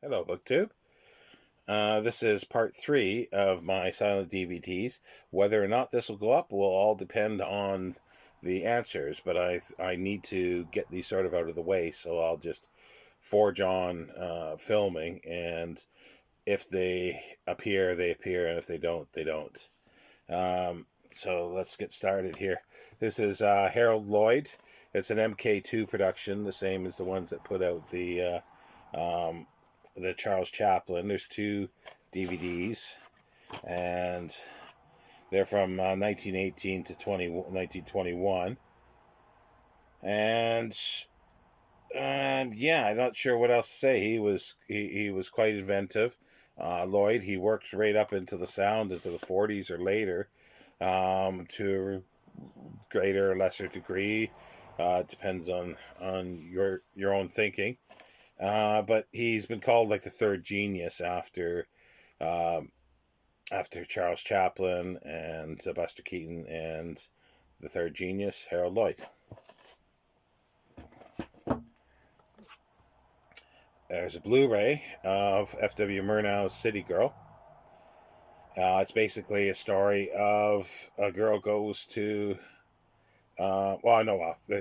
Hello, BookTube. This is part 3 of my silent DVDs. Whether or not this will go up will all depend on the answers, but I need to get these sort of out of the way, so I'll just forge on filming, and if they appear, they appear, and if they don't, they don't. So let's get started here. This is Harold Lloyd. It's an MK2 production, the same as the ones that put out the Charles Chaplin. There's two DVDs, and they're from 1918 to 1921. And yeah, I'm not sure what else to say. He was quite inventive. Lloyd, he worked right up into the sound into the 40s or later, to a greater or lesser degree. Depends on your own thinking. But he's been called like the third genius um, after Charles Chaplin and Buster Keaton, and the third genius, Harold Lloyd. There's a Blu-ray of F.W. Murnau's City Girl. It's basically a story of a girl goes to,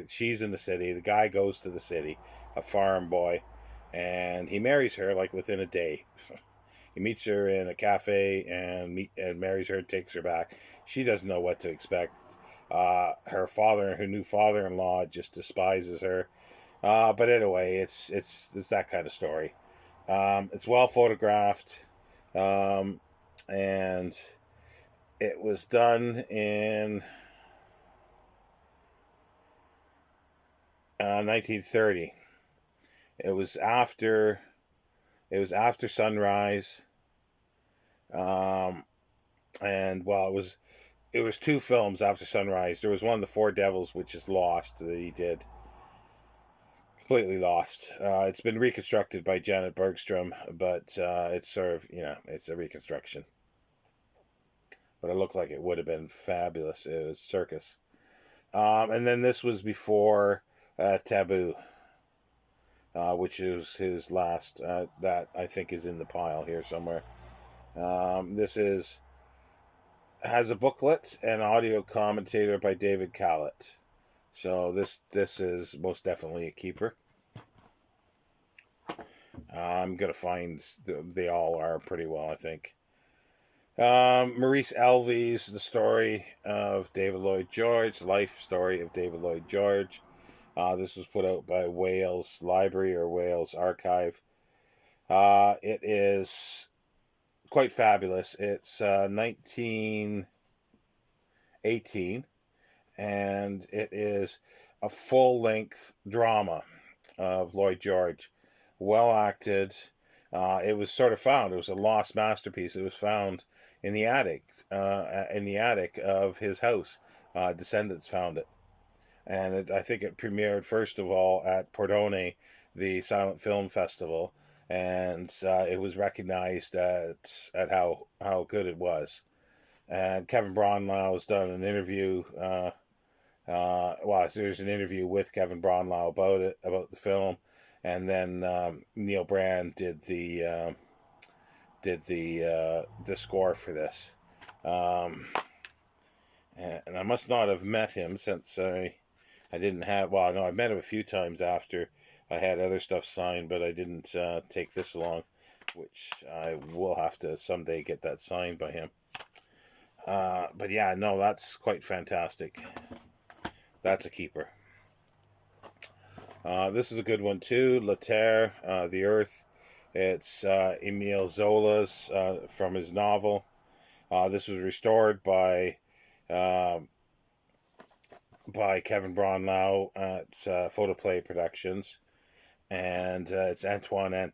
she's in the city. The guy goes to the city, a farm boy, and he marries her like within a day. He meets her in a cafe and marries her and takes her back. She doesn't know what to expect. Her new father-in-law just despises her. But anyway, it's that kind of story. It's well photographed, um, and it was done in 1930. It was after sunrise, um, and well, it was two films after sunrise. There was one, The Four Devils, which is lost, that he did, completely lost. It's been reconstructed by Janet Bergstrom, but it's sort of, it's a reconstruction. But it looked like it would have been fabulous. It was circus. And then this was before Taboo, which is his last. That I think is in the pile here somewhere. This is has a booklet and audio commentator by David Callett. So this is most definitely a keeper. I'm gonna find they all are pretty well, I think. Maurice Alvey's The Story of David Lloyd George, Life Story of David Lloyd George. This was put out by Wales Library or Wales Archive. It is quite fabulous. It's 1918, and it is a full length drama of Lloyd George. Well acted. It was sort of found. It was a lost masterpiece. It was found in the attic of his house. Descendants found it, and I think it premiered first of all at Pordenone, the Silent Film Festival, and it was recognized at how good it was. And Kevin Bronlau has done an interview. There's an interview with Kevin Bronlau about the film, and then Neil Brand did the score for this. Um, and I must not have met him since I didn't have. Well, no, I've met him a few times after I had other stuff signed, but I didn't take this along, which I will have to someday get that signed by him. But yeah, no, that's quite fantastic. That's a keeper. This is a good one too. La Terre, The Earth. It's Emile Zola's from his novel. This was restored um, by Kevin Bronlau at Photoplay Productions, and it's Andre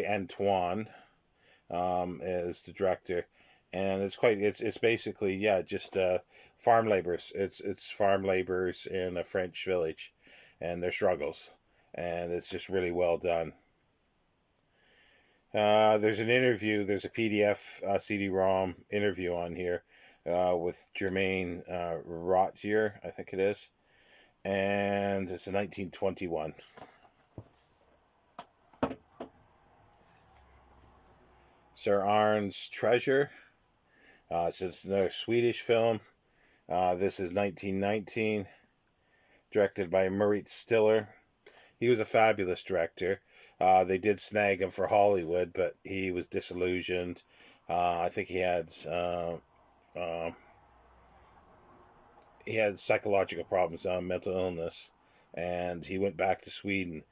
Antoine is the director, and it's basically, yeah, just farm laborers. It's farm laborers in a French village, and their struggles, and it's just really well done. There's an interview. There's a PDF CD-ROM interview on here with Germaine Rotier, I think it is, and it's a 1921. Sir Arns Treasure. It's another Swedish film. This is 1919, directed by Maurice Stiller. He was a fabulous director. They did snag him for Hollywood, but he was disillusioned. I think he had psychological problems, mental illness, and he went back to Sweden.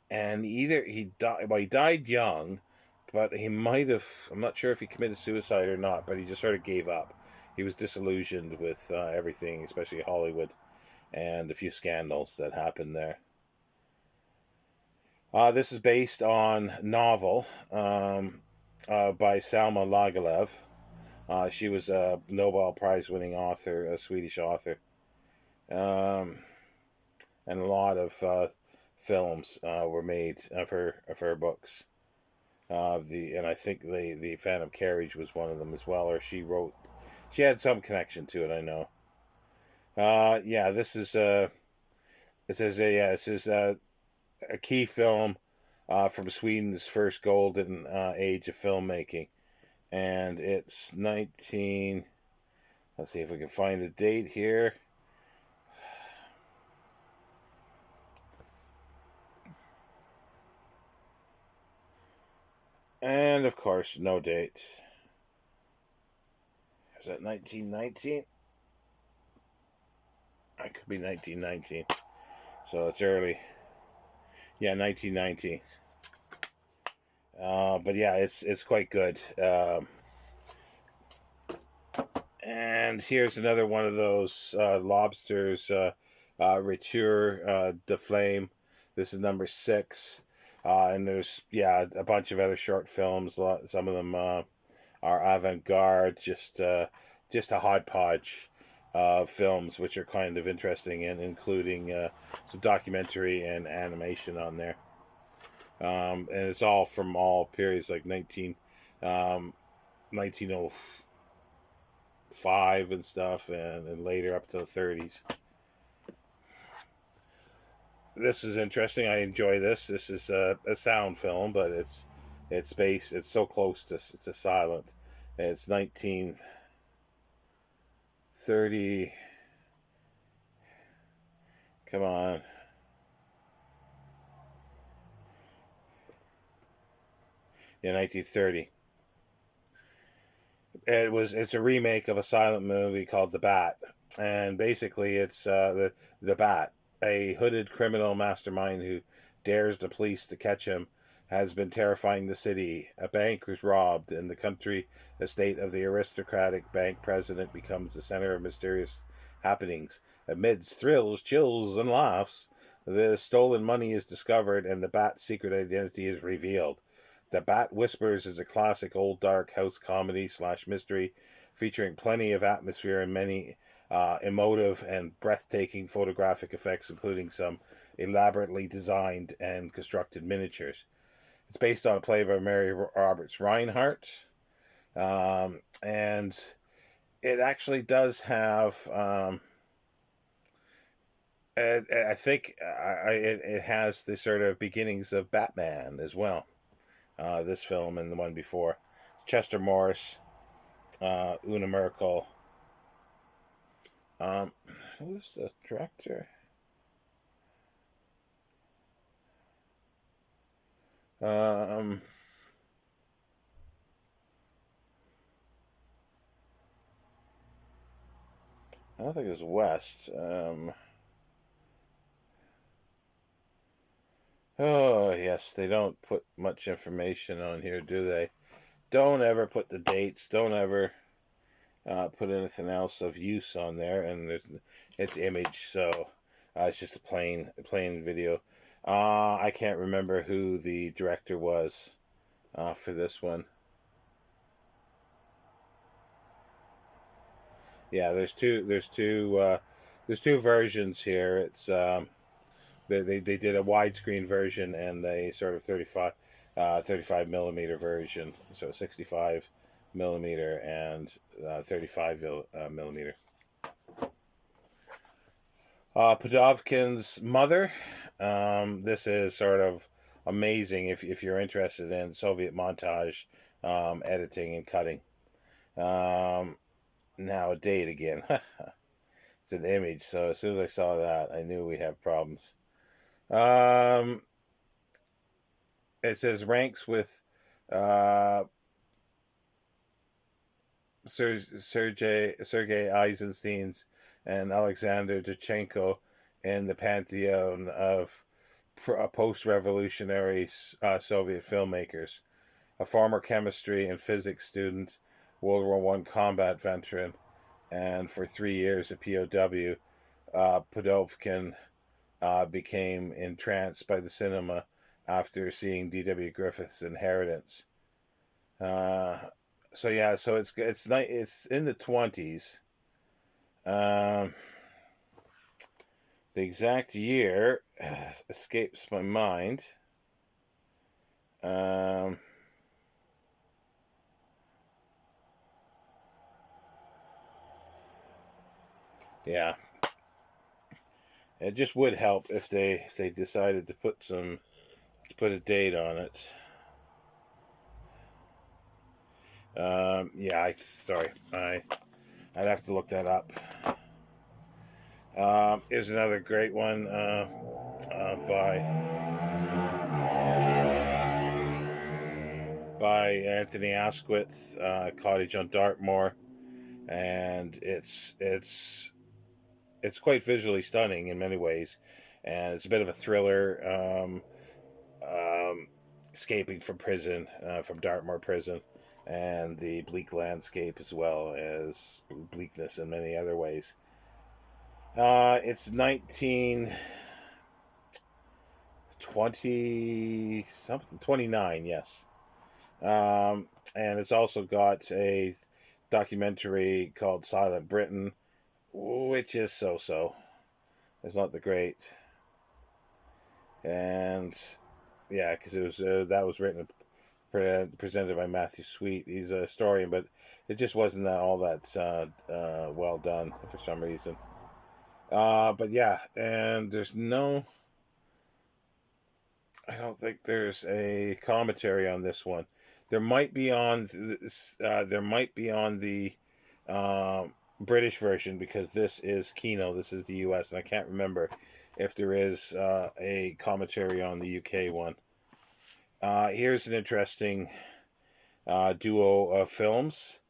And he died. Well, he died young, but he might have. I'm not sure if he committed suicide or not, but he just sort of gave up. He was disillusioned with everything, especially Hollywood, and a few scandals that happened there. This is based on novel by Selma Lagerlöf. She was a Nobel Prize-winning author, a Swedish author, and a lot of films were made of her books. And I think the Phantom Carriage was one of them as well, or she had some connection to it. I know. This is a key film from Sweden's first golden age of filmmaking. And it's 19... Let's see if we can find a date here. And, of course, no date. Is that 1919? It could be 1919. So it's early. Yeah, 1919. But yeah, it's quite good. And here's another one of those lobsters, Retour de Flame. This is number 6. And there's a bunch of other short films. Some of them are avant-garde, just a hodgepodge of films, which are kind of interesting, and including some documentary and animation on there. And it's all from all periods, like 1905 and stuff, and later up to the 30s. This is interesting. I enjoy this. This is a sound film, but it's so close to silent. It's 1930. Come on. Yeah, 1930. It's a remake of a silent movie called The Bat, and basically it's the Bat, a hooded criminal mastermind who dares the police to catch him, has been terrifying the city. A bank was robbed, and the country estate of the aristocratic bank president becomes the center of mysterious happenings. Amidst thrills, chills, and laughs, the stolen money is discovered, and the Bat's secret identity is revealed. The Bat Whispers is a classic old dark house comedy / mystery featuring plenty of atmosphere and many emotive and breathtaking photographic effects, including some elaborately designed and constructed miniatures. It's based on a play by Mary Roberts Reinhardt, and it actually does have... I think it has the sort of beginnings of Batman as well. This film and the one before. Chester Morris, Una Merkel. Who's the director? I don't think it was West. Oh, yes, they don't put much information on here, do they? Don't ever put the dates. Don't ever put anything else of use on there. And it's image, so it's just a plain video. I can't remember who the director was for this one. Yeah, there's two versions here. It's they did a widescreen version and a sort of 35 millimeter version, so 65 millimeter and 35 millimeter. Podovkin's Mother. This is sort of amazing if you're interested in Soviet montage editing and cutting. Now a date again. It's an image, so as soon as I saw that, I knew we have problems. It says ranks with Sergei Eisenstein's and Alexander Dovchenko in the pantheon of post-revolutionary Soviet filmmakers. A former chemistry and physics student, World War One combat veteran, and for 3 years a POW, Podovkin became entranced by the cinema after seeing D.W. Griffith's Inheritance. So it's in the 20s. The exact year escapes my mind. Yeah, it just would help if they decided to put a date on it. Yeah, I'd have to look that up. Here's another great one by Anthony Asquith, Cottage on Dartmoor, and it's quite visually stunning in many ways, and it's a bit of a thriller, escaping from prison, from Dartmoor prison, and the bleak landscape as well as bleakness in many other ways. It's 1920 something, 29, yes. And it's also got a documentary called Silent Britain, which is so-so. It's not the great. And yeah, because it was that was written presented by Matthew Sweet. He's a historian, but it just wasn't all that well done for some reason. But yeah, and I don't think there's a commentary on this one. There might be on the British version, because this is Kino, this is the US, and I can't remember if there is a commentary on the UK one. Here's an interesting duo of films: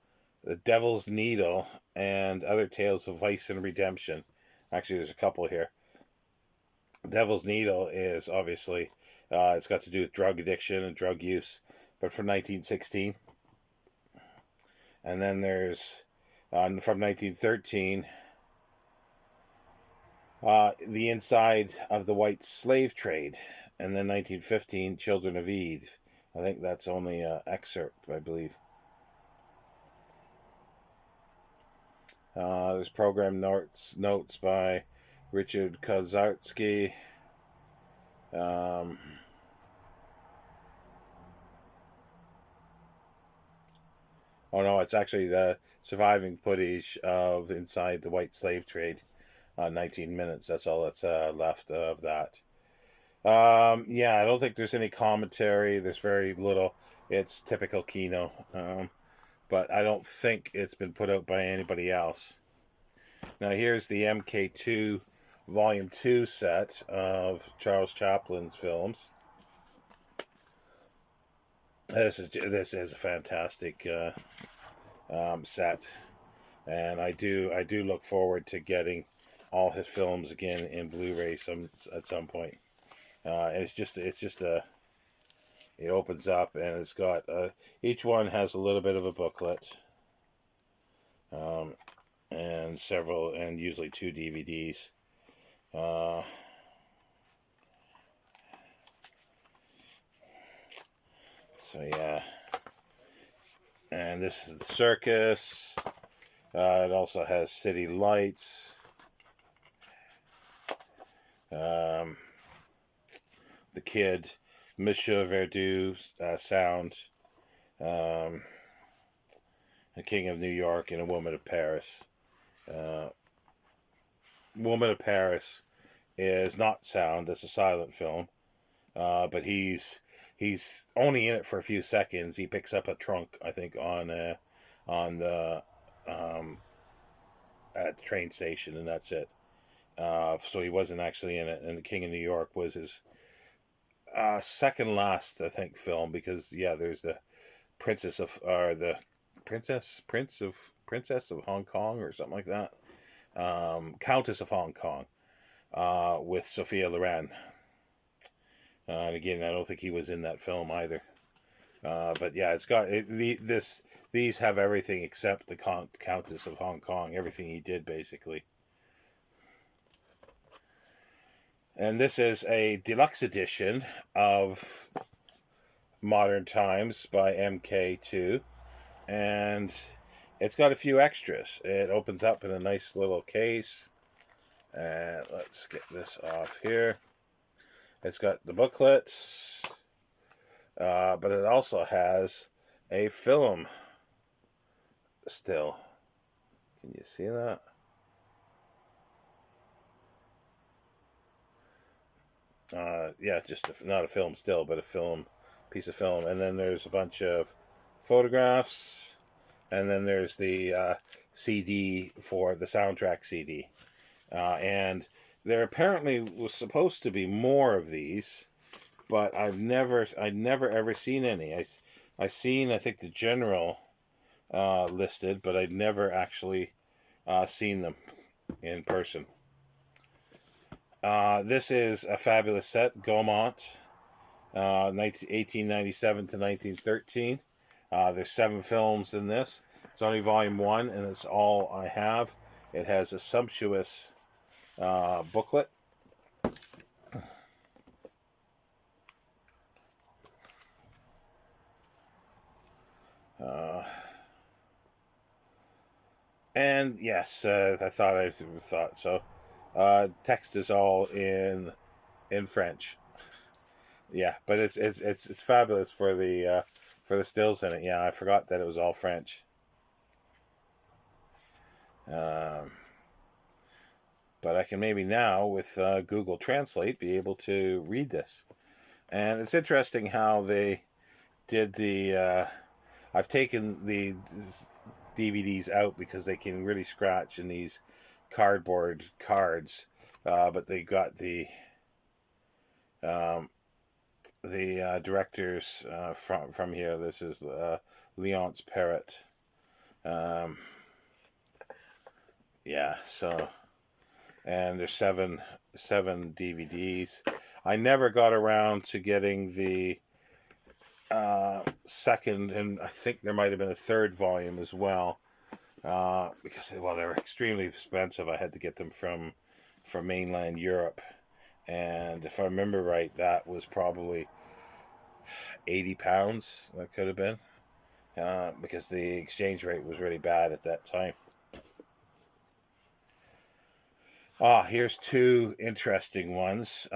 The Devil's Needle and Other Tales of Vice and Redemption. Actually, there's a couple here. Devil's Needle is obviously, it's got to do with drug addiction and drug use, but from 1916. And then there's, from 1913, The Inside of the White Slave Trade. And then 1915, Children of Eve. I think that's only an excerpt, I believe. There's program notes by Richard Kozarski. Oh no, it's actually the surviving footage of Inside the White Slave Trade. 19 minutes. That's all that's left of that. Yeah, I don't think there's any commentary. There's very little. It's typical Kino. But I don't think it's been put out by anybody else. Now here's the MK2 Volume 2 set of Charles Chaplin's films. This is a fantastic set, and I do look forward to getting all his films again in Blu-ray at some point. And it opens up, and it's got each one has a little bit of a booklet, and usually 2 DVDs. So yeah, and this is the circus. It also has City Lights. The Kid, Monsieur Verdoux, Sound, A King of New York, and A Woman of Paris. Woman of Paris is not sound. It's a silent film, but he's he's only in it for a few seconds. He picks up a trunk, I think, on the at the train station, and that's it. So he wasn't actually in it. And The King of New York was his second last, I think, film, because there's the Princess of or the Princess of Hong Kong or something like that. Countess of Hong Kong with Sophia Loren. And again, I don't think he was in that film either. But yeah, it's got these have everything except the Countess of Hong Kong. Everything he did, basically. And this is a deluxe edition of Modern Times by MK2. And it's got a few extras. It opens up in a nice little case. And let's get this off here. It's got the booklets. But it also has a film still. Can you see that? Just not a film still, but a piece of film. And then there's a bunch of photographs. And then there's the CD for the soundtrack CD. And there apparently was supposed to be more of these, but I'd never ever seen any. I think the general listed, but I'd never actually seen them in person. This is a fabulous set, Gomont, 1897 to 1913. There's 7 films in this. It's only volume 1, and it's all I have. It has a sumptuous booklet. And yes, I thought so. Text is all in French. Yeah, but it's fabulous for the stills in it. Yeah, I forgot that it was all French. But I can maybe now with Google Translate be able to read this. And it's interesting how they did the. I've taken the DVDs out because they can really scratch in these cardboard cards, but they got the directors from here. This is Leonce Perret. So, and there's seven DVDs. I never got around to getting the second, and I think there might have been a third volume as well, because they were extremely expensive. I had to get them from mainland Europe, and if I remember right, that was probably £80. That could have been, because the exchange rate was really bad at that time. Here's 2 interesting ones.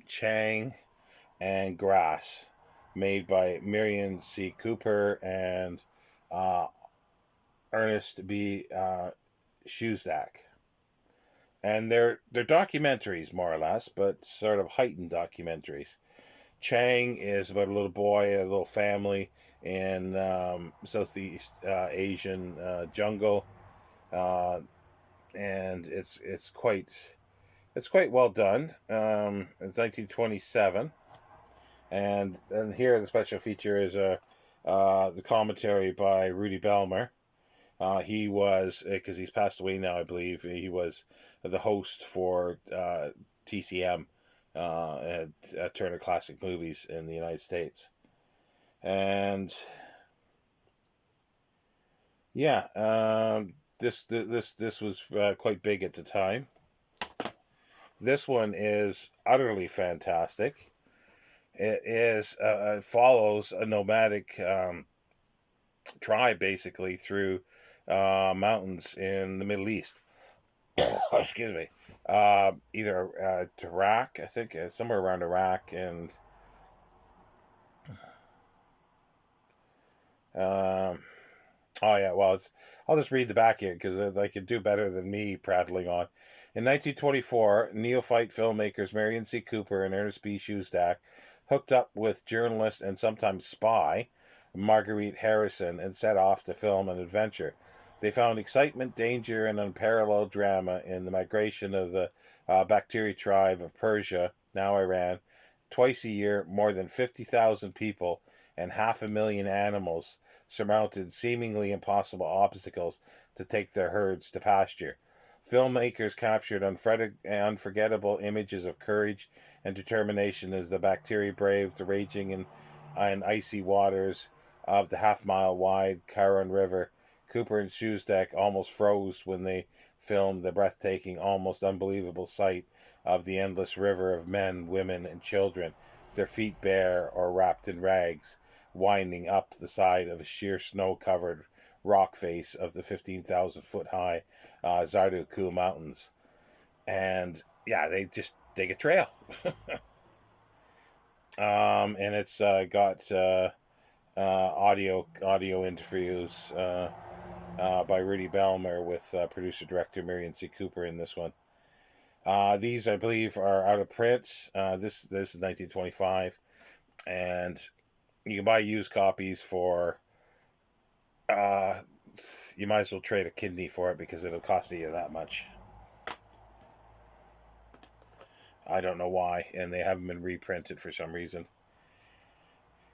Chang and Grass, made by Miriam C. Cooper and Ernest B. Shustak. And they're documentaries, more or less, but sort of heightened documentaries. Chang is about a little boy, a little family in Southeast Asian jungle, and it's quite well done. It's 1927, and here the special feature is the commentary by Rudy Belmer. He was, because he's passed away now, I believe, he was the host for TCM at Turner Classic Movies in the United States. And this was quite big at the time. This one is utterly fantastic. It follows a nomadic tribe, basically, through mountains in the Middle East. Excuse me. Either Iraq, I think, somewhere around Iraq, and I'll just read the back here because they could do better than me prattling on. In 1924, neophyte filmmakers Marion C. Cooper and Ernest B. Shustak hooked up with journalist and sometimes spy Marguerite Harrison and set off to film an adventure. They found excitement, danger, and unparalleled drama in the migration of the Bacteri tribe of Persia, now Iran. Twice a year, more than 50,000 people and 500,000 animals surmounted seemingly impossible obstacles to take their herds to pasture. Filmmakers captured unforgettable images of courage and determination as the Bacteri braved the raging and icy waters of the half-mile wide Caron River. Cooper and Shustak almost froze when they filmed the breathtaking, almost unbelievable sight of the endless river of men, women, and children, their feet bare or wrapped in rags, winding up the side of a sheer snow-covered rock face of the 15,000-foot-high Zardoku Mountains. And, yeah, they just dig a trail. And it's got audio interviews by Rudy Bellmer with producer-director Miriam C. Cooper in this one. These, I believe, are out of print. This is 1925, and you can buy used copies for. You might as well trade a kidney for it because it'll cost you that much. I don't know why, and they haven't been reprinted for some reason.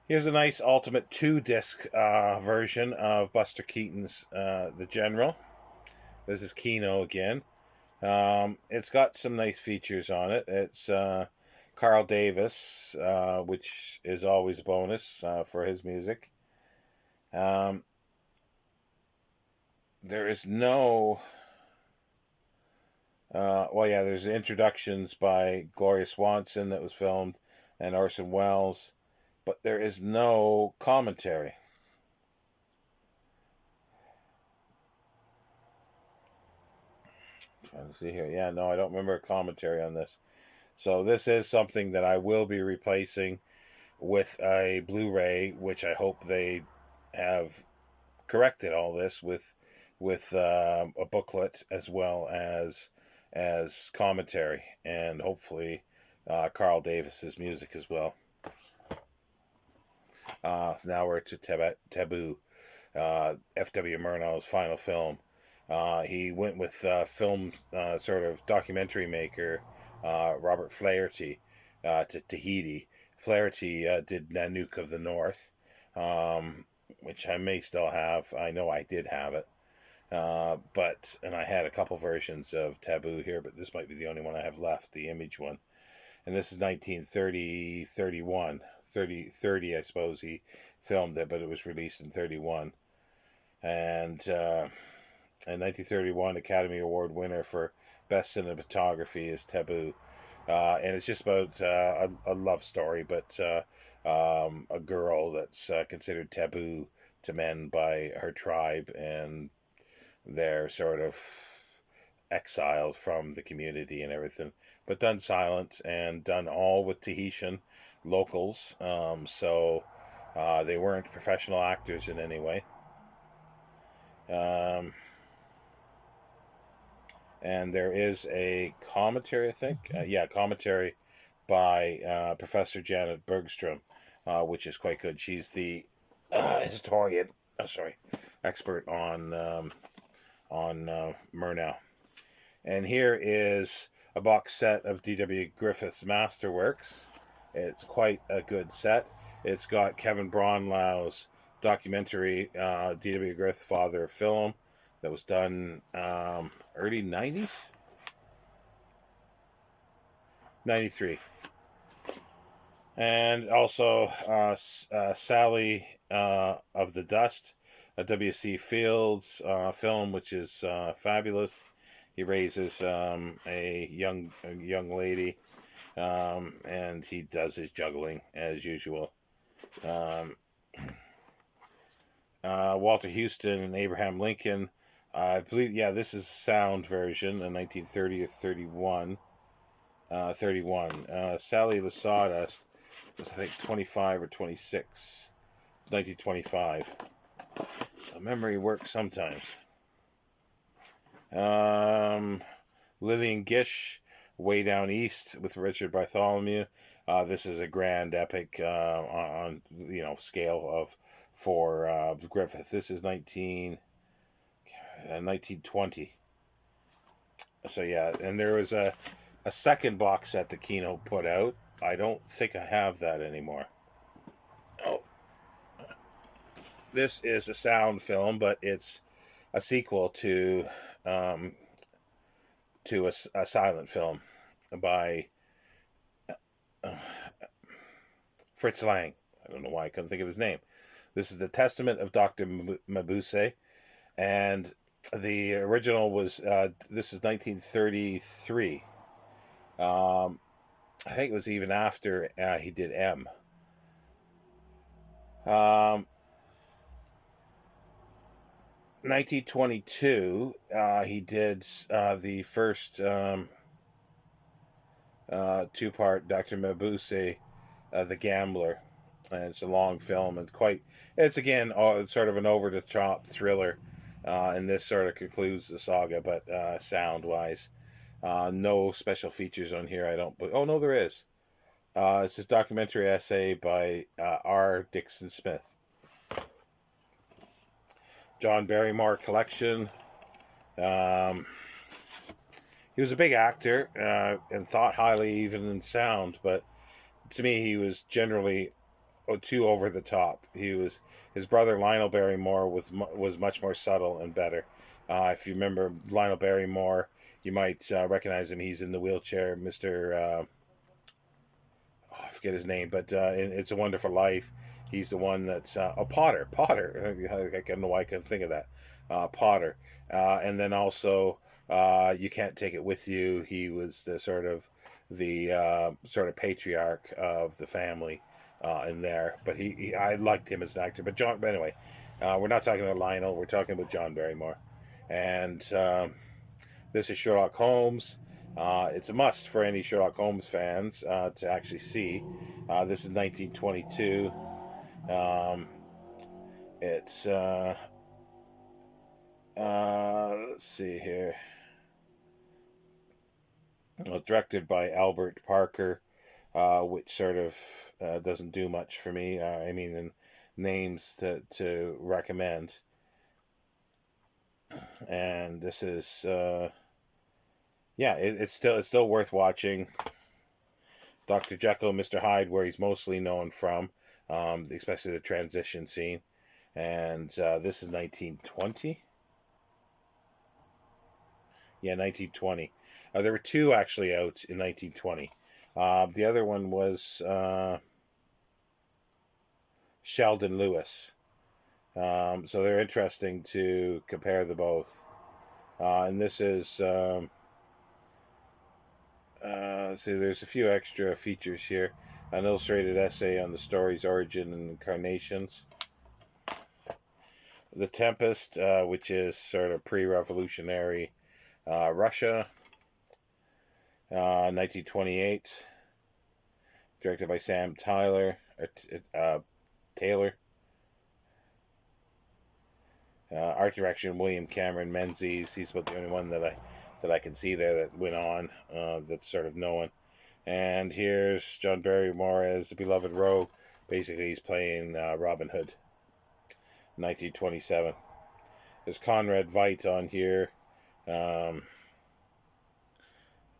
Here's a nice Ultimate 2-disc version of Buster Keaton's The General. This is Kino again. It's got some nice features on it. It's Carl Davis, which is always a bonus for his music. There is no... there's introductions by Gloria Swanson that was filmed, and Orson Welles, but there is no commentary. I'm trying to see here. Yeah, no, I don't remember a commentary on this. So this is something that I will be replacing with a Blu-ray, which I hope they have corrected all this with a booklet as well as commentary, and hopefully Carl Davis's music as well. Now we're to Taboo, F.W. Murnau's final film. He went with film sort of documentary maker Robert Flaherty to Tahiti. Flaherty did Nanook of the North, which I may still have. I know I did have it. And I had a couple versions of Taboo here, but this might be the only one I have left, the Image one. And this is 1930, I suppose he filmed it, but it was released in 31. And in 1931, Academy Award winner for Best Cinematography is Taboo. And it's just about a love story, but a girl that's considered taboo to men by her tribe, and they're sort of exiled from the community and everything, but done silent and done all with Tahitian locals. So they weren't professional actors in any way. And there is a commentary, I think. Commentary by Professor Janet Bergstrom, which is quite good. She's the expert on Murnau. And here is a box set of D.W. Griffith's masterworks. It's quite a good set. It's got Kevin Braunlau's documentary, D.W. Griffith, Father of Film, that was done early 90s? 93. And also Sally of the Dust, a W.C. Fields film, which is fabulous. He raises a young lady, and he does his juggling as usual. Walter Houston and Abraham Lincoln. I believe, this is a sound version in 1930 or 31. 31. Sally the Sawdust was, I think, 25 or 26. 1925. So memory works sometimes. Lillian Gish, Way Down East with Richard Bartholomew. This is a grand epic on scale of for Griffith. This is 1920. So yeah, and there was a second box set that Kino put out. I don't think I have that anymore. Oh, this is a sound film, but it's a sequel to a silent film by Fritz Lang. I don't know why I couldn't think of his name. This is The Testament of Dr. Mabuse, and the original was this is 1933. I think it was even after he did M. 1922, he did the first two-part Dr. Mabuse, The Gambler, and it's a long film and it's again sort of an over-the-top thriller, and this sort of concludes the saga, but sound-wise, no special features on here. Oh no, there is. It's this documentary essay by R. Dixon Smith. John Barrymore collection. He was a big actor and thought highly even in sound, but to me he was generally too over the top. His brother Lionel Barrymore was much more subtle and better. If you remember Lionel Barrymore, you might recognize him. He's in the wheelchair, Mr. I forget his name, but in It's a Wonderful Life, he's the one that's Potter. I don't know why I couldn't think of that. Potter, and then also You Can't Take It With You. He was the sort of patriarch of the family in there. But I liked him as an actor. But anyway, we're not talking about Lionel. We're talking about John Barrymore, and this is Sherlock Holmes. It's a must for any Sherlock Holmes fans to actually see. This is 1922. It's let's see here. Well, directed by Albert Parker, which sort of doesn't do much for me. I mean, in names to recommend. And this is it's still worth watching. Dr. Jekyll, Mr. Hyde, where he's mostly known from, especially the transition scene. And this is 1920. Yeah, 1920. There were two actually out in 1920. The other one was Sheldon Lewis. So they're interesting to compare the both. And this is... see, there's a few extra features here. An illustrated essay on the story's origin and incarnations. The Tempest, which is sort of pre-revolutionary Russia. 1928. Directed by Sam Taylor. Art direction, William Cameron Menzies. He's about the only one that I can see there that went on, that's sort of known. And here's John Barrymore as the beloved rogue. Basically, he's playing Robin Hood. 1927. There's Conrad Veidt on here.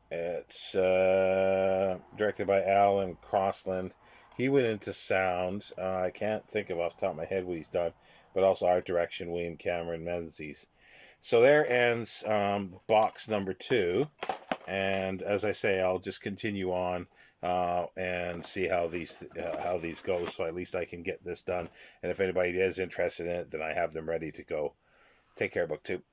It's directed by Alan Crosland. He went into sound. I can't think of off the top of my head what he's done, but also art direction, William Cameron Menzies. So there ends box number 2, and as I say, I'll just continue on and see how these go. So at least I can get this done, and if anybody is interested in it, then I have them ready to go. Take care, BookTube.